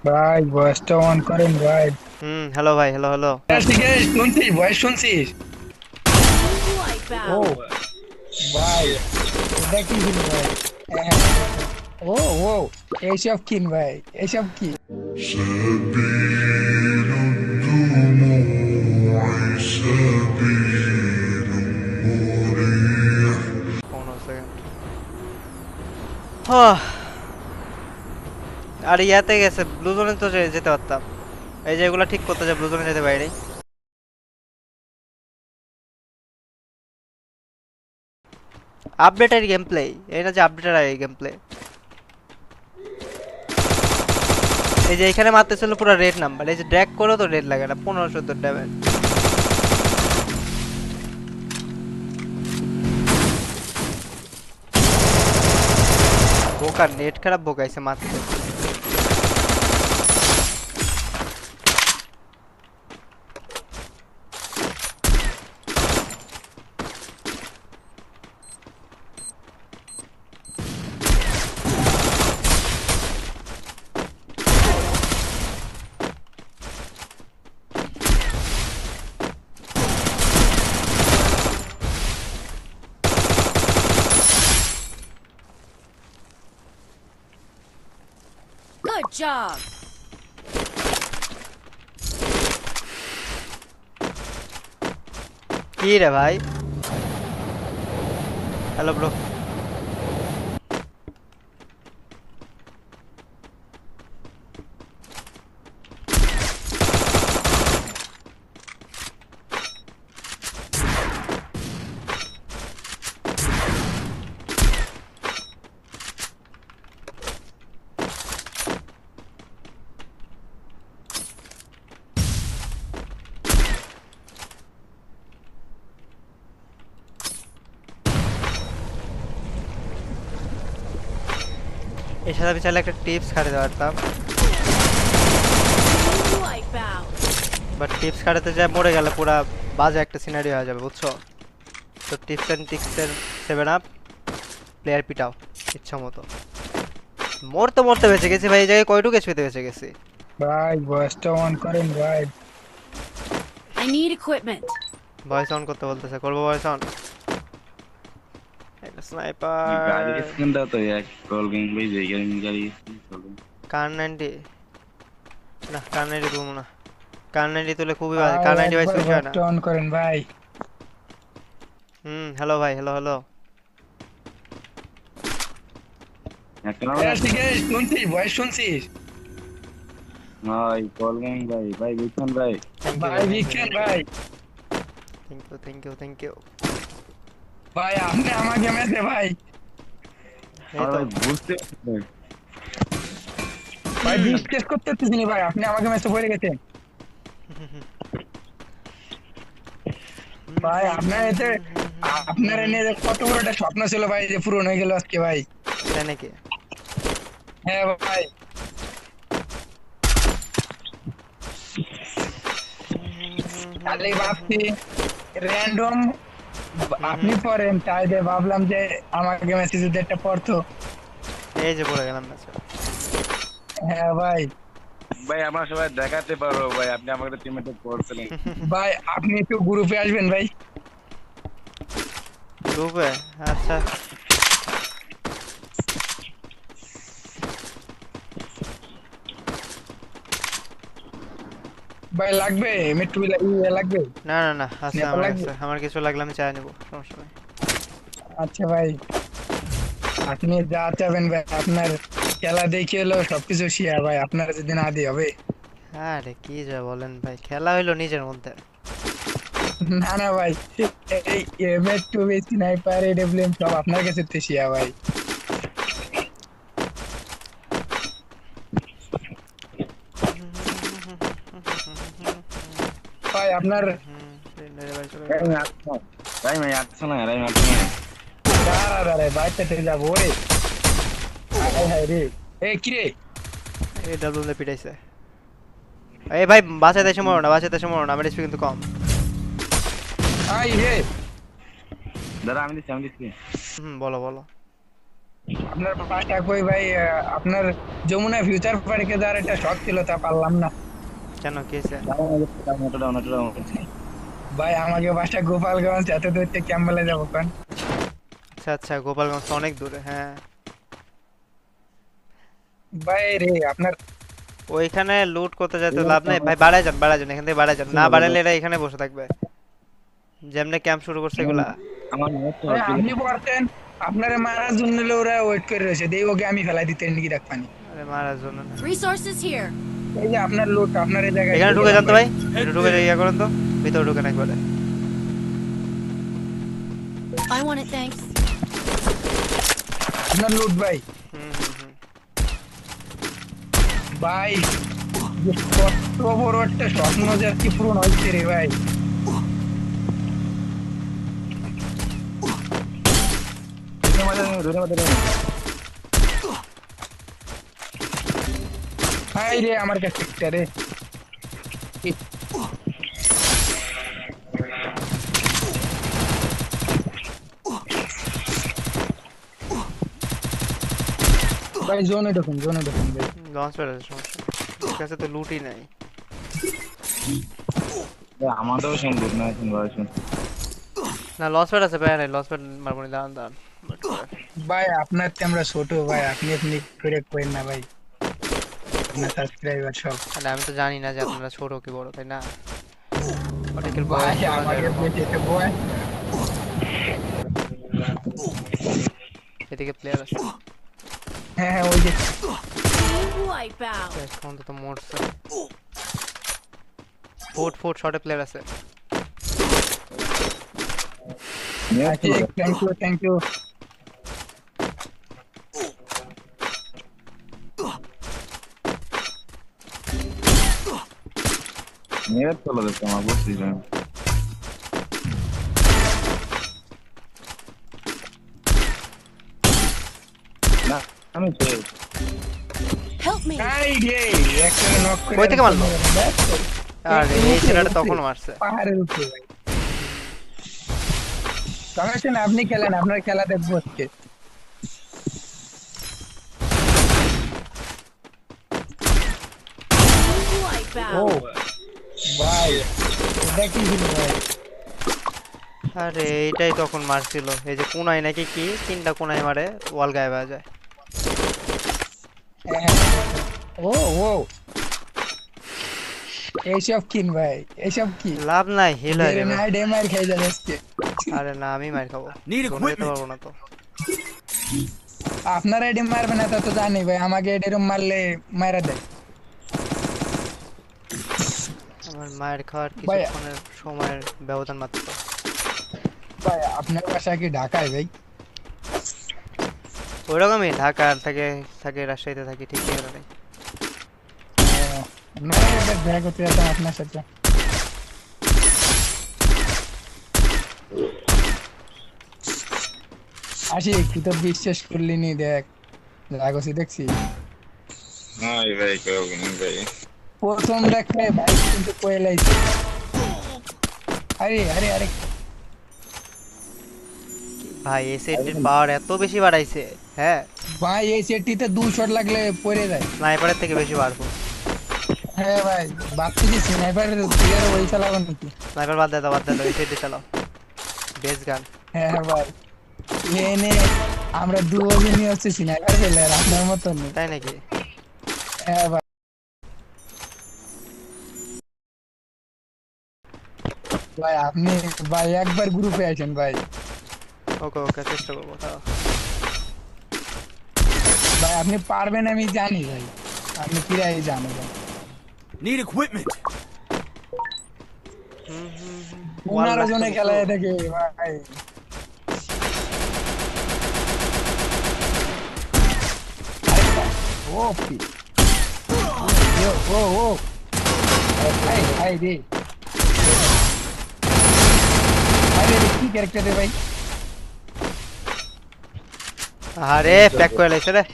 ভাই ভয়েসটা অন করেন ভাই। হ্যালো ভাই, হ্যালো হ্যালো। ঠিক আছে, শুনছিস ভয়েস শুনছিস? ও Wipeout. ভাই, এটা কি কিন ভাই? হ্যাঁ, ও ও এইসব কিন ভাই, এইসব কি? سبيل الدموع سبيل مريح. কোন সেকেন্ড। হ্যাঁ, আর ইয়াতে গেছে ব্লু জোনে তো যেতে পারতাম। এই যে এগুলা ঠিক করতে যে ব্লু জোনে যেতে বাইরে। আপডেটের গেম প্লে, এটা যে আপডেটের আগে গেম প্লে। এই যে এখানে মারতেছিল পুরো রেড নাম্বার, এই যে ড্র্যাগ করো তো রেড লাগে না, 15-14 ড্যামেজ। বোকা নেট খারাপ বোকাইছে মারতে। Good job. কি রে ভাই? Hello bro. এর সাথে আমি চাইলে একটা টিপস খাটাতে পারতাম, Wipeout. বাট টিপস খাটাতে যায় মরে গেলে পুরা বাজে একটা সিনারিও হয়ে যাবে, বুঝছো? তো টিপস এন্ড টিক্সের 7 আপ, প্লেয়ার পিটাও ইচ্ছা মতো। মরতে মরতে বেঁচে গেছি ভাই, এই জায়গায় কয়টুকু এসপিতে বেঁচে গেছি। ভাই ভয়েসটা অন করেন ভাই। I need equipment. Voice on করতে বলতেছে, করবো ভয়েস অন। একটা गाड़ी স্নাইপার। स्किन था तो यार कॉल गेम भाई देगा नहीं गाड़ी स्किन चलो কার 90, না কার 90 তুলবো না। কার 90 তুলে খুবই বাজে, ভাই কার 90 ভাই একবার সুইচ হয় না। ভয়েসটা অন করেন ভাই। হ্যালো ভাই, হ্যালো হ্যালো। একটা না ভাই ঠিক আছে, শুনছিস ভয়েস শুনছিস? ভাই কল गेम भाई भाई বিক্রম ভাই থ্যাংক ইউ ভাই ভাই, থ্যাংক ইউ বিকেন থ্যাংক ইউ ভাই। Thank you thank you thank you. ভাই আপনি আমাকে মেসে ভাই। এই আর তো। ভাই বুঝতে পারছেন ভাই বিশ্বাস করতে পারতেছি না ভাই, আপনি আমাকে মেসে পড়ে গেছেন। ভাই আপনার এতে, আপনার এনে যে কত বড় একটা স্বপ্ন ছিল ভাই, যে পূরণ হয়ে গেল আজকে ভাই। তাই নাকি? হ্যাঁ ভাই। খালি ভাবছি র্যান্ডম আপনি পড়েন, তাই দিয়ে ভাবলাম যে আমাকে মেসেজ যদি একটা পড়তো। এই যে পড়ে গেলাম ম্যাচে। হ্যাঁ ভাই। ভাই আমরা সবাই দেখাতে পারবো ভাই আপনি আমাকে টিমমেট করছিলেন ভাই আপনি একটু গ্রুপে আসবেন ভাই। গ্রুপে? আচ্ছা। ভাই লাগবে মেট্রো লাগবে, না না না, আছে নেপাল আমার লাগবে। কাছে, আমার কিছু লাগলে আমি চাই নেবো, সমস্যা নেই। আচ্ছা ভাই, আপনি যা চাবেন ভাই, আপনার খেলা দেখে এলো সবকিছু শিয়া ভাই, আপনার যদি না দিয়ে হবে। আরে কি যা বলেন ভাই, খেলা হইলো নিজের মধ্যে। না না ভাই, এই মেট্রো স্নাইপার এডব্লিউএম সব আপনার কাছে তো শিয়া ভাই। ভাই আপনার ভাই চলে ভাই গেল। আমি আসছি না ভাই আমি আসছি না ভাই আমি আসছি না দাঁড়া দাঁড়ায় বাইকটা থেকে যাবো রে। হায় হায় রে, এ কি রে? এই ডাবল দিয়ে পিটাইছে। এই ভাই বাঁচাতে এসে মরো না, বাঁচাতে এসে মরো না, আমার এসপি কিন্তু কম। আই রে। দাদা আমি দিচ্ছি বলো বলো। আপনার বাসা কই ভাই? আপনার যমুনা ফিউচার পার্কে যাওয়ার একটা শখ ছিল, তা পারলাম না। কেন কি হয়েছে? ভাই আমাকে বাসা গোপালগঞ্জ, এত দূর থেকে ক্যাম্বেলে যাবো কোন? আচ্ছা আচ্ছা, গোপালগঞ্জ তো অনেক দূরে, হ্যাঁ। ভাই রে আপনার ওইখানে লুট করতে যেতে লাভ নেই ভাই, বাড়ায় যান বাড়ায় যান, এখান থেকে বাড়ায় যান, না বাড়ালে এরা এখানে বসে থাকবে যেমনে ক্যাম্প শুরু করছে এগুলা। আমার নেট তো ভাই আপনি পড়তেন, আপনারে মারার জন্য ওরা ওয়েট করে রয়েছে, দেই ওকে আমি ফেলাই দিতে নাকি রাখবানি। আরে মারার জন্য না। Resources here. এই যে আপনার লোক, আপনার এই জায়গায় এখানে ঢুকে যান তো ভাই, একটু ঢুকে ইয়া করেন তো, ভিতরে ঢুকে না একবারে। I want it, thanks. আপনার লুট ভাই। হুম হুম হুম। ভাই যে কত বড় একটা স্বপ্ন যে আর কি পূরণ হচ্ছে রে ভাই। ভাই রে আমার কাছে একটা রে। ভাই জোনে ঢুকুন ভাই। লঞ্চ প্যাড আছে, সমস্যা নেই। ঠিক আছে, তো লুটই নাই। আমাদেরও সম্ভব না এখন ভার্সন। না লঞ্চ প্যাড আছে ভাই, নাই লঞ্চ প্যাড মারবো না, দাঁড়ান দাঁড়ান। ভাই আপনার তো আমরা ছোট ভাই, আপনি আপনি করে করেন না ভাই, আপনার সাবস্ক্রাইবার সব। আরে আমি তো জানি না যে আপনারা ছোট কি বড়, তাই না? অনেকের ভাই বয়স করা যায় আমাকে এরকম। পেটেতে বয়। এদিকে প্লেয়ার আছে, হ্যাঁ হ্যাঁ ওই যে Wipeout. এখন তো মরছে। ফুট ফুট শর্টে প্লেয়ার আছে। Thank you. নেট চলে যাচ্ছে আমার, বুঝছিস না? না আমি শেষ। Help me. এই রে একটা নক করে। কই থেকে মারলো? আরে এই ছেলেটা তখন মারছে। পাহাড়ের উপরে ভাই। সমস্যা না, আপনি খেলেন, আপনার খেলা দেখবো আজকে। ও Wipeout. ভাই এটা কি ছিল ভাই? আরে এইটাই তখন মারছিল, এই যে কোনায় নাকি কি তিনটা কোনায় মারে, ওয়াল গায়েব হয়ে যায়। হ্যাঁ, ও ও এইসব কিন ভাই, এইসব কি লাভ নাই, হিল হয়ে মেরে যাবে। না ডেমার খেয়ে যাবে আজকে। আরে না, আমি মার খাবো, জোনে যেতে পারবো না তো। আপনার আইডি মারবে না তা তো জানি ভাই, আমাকে এরকম মারলে মারা দেয়। আমার মায়ের খাওয়ার ভাই কিছুক্ষণের সময়ের ব্যবধান মাত্র। ভাই আপনার বাসা কি ঢাকায় ভাই? ওইরকমই, ঢাকার থাকে থাকে রাজশাহীতে থাকি, ঠিক ঠিকানা নেই। না এটা দেখা করতে যেতাম আপনার সাথে। আসি তুই তো বিশ্বাস করলি নি, দেখ রাগসি দেখছি নাই ভাই কেউ নেই ভাই। প্রথম দেখে ভাই কিন্তু কয়েলাইছে। আরে আরে আরে ভাই এই সেটটির পাওয়ার এত বেশি বাড়াইছে, হ্যাঁ ভাই এই সেটটিতে 2 শট লাগলে পড়ে যায়। স্নাইপারের থেকে বেশি বাড়বো। হ্যাঁ ভাই ভাবছি যে স্নাইপারের প্লেয়ার ওই চালাবো নাকি। স্নাইপার বাদ দাও বাদ দাও, এই সেটটি চালাও, বেস গান। হ্যাঁ হ্যাঁ ভাই এনে আমরা দুজনই হচ্ছে স্নাইপার প্লেয়ার, আপনার মতন নেই। তাই নাকি? হ্যাঁ ভাই ভাই আপনি ভাই একবার গ্রুপে আছেন ভাই। ওকে ওকে, চেষ্টা করবো তাও। ভাই আপনি পারবেন আমি জানি ভাই, আপনি কিরাই জানো ভাই। Need equipment. হুম হুম হুম। 15 জনে খেলায় থাকে ভাই। ও পি ও ও ভাই ভাই রে আরে কি ক্যারেক্টার রে ভাই? আরে প্যাক করে লাইছে রে।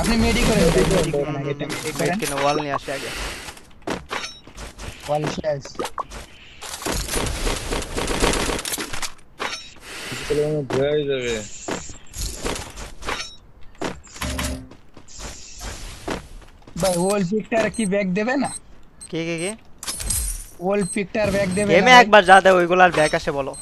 আপনি মেডি করেন ভাই, মেডি করেন আগে, এটা মেডি করেন। কেন ওয়াল নিয়ে আসে আগে। ওয়ালিশাস হয়ে যাবে। ভাই ওল্ড পিকটার কি ব্যাগ দেবে না? কে কে কে ওল্ড পিকটার ব্যাগ দেবে গেমে না ভাই? একবার যা দেয় ওইগুলো আর ব্যাক আসে বলো